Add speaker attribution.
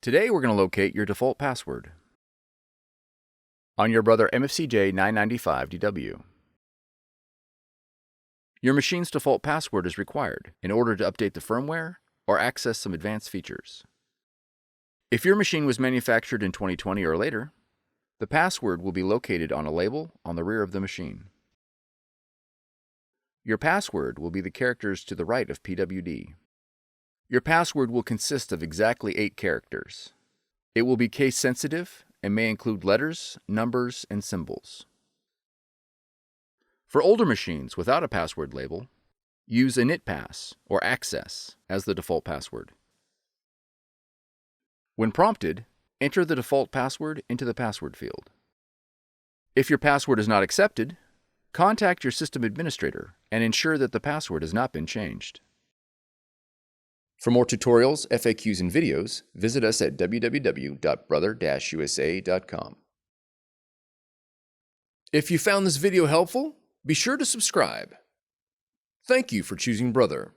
Speaker 1: Today we're going to locate your default password on your Brother MFCJ995DW. Your machine's default password is required in order to update the firmware or access some advanced features. If your machine was manufactured in 2020 or later, the password will be located on a label on the rear of the machine. Your password will be the characters to the right of PWD. Your password will consist of exactly 8 characters. It will be case sensitive and may include letters, numbers, and symbols. For older machines without a password label, use initpass or access as the default password. When prompted, enter the default password into the password field. If your password is not accepted, contact your system administrator and ensure that the password has not been changed. For more tutorials, FAQs, and videos, visit us at www.brother-usa.com. If you found this video helpful, be sure to subscribe. Thank you for choosing Brother.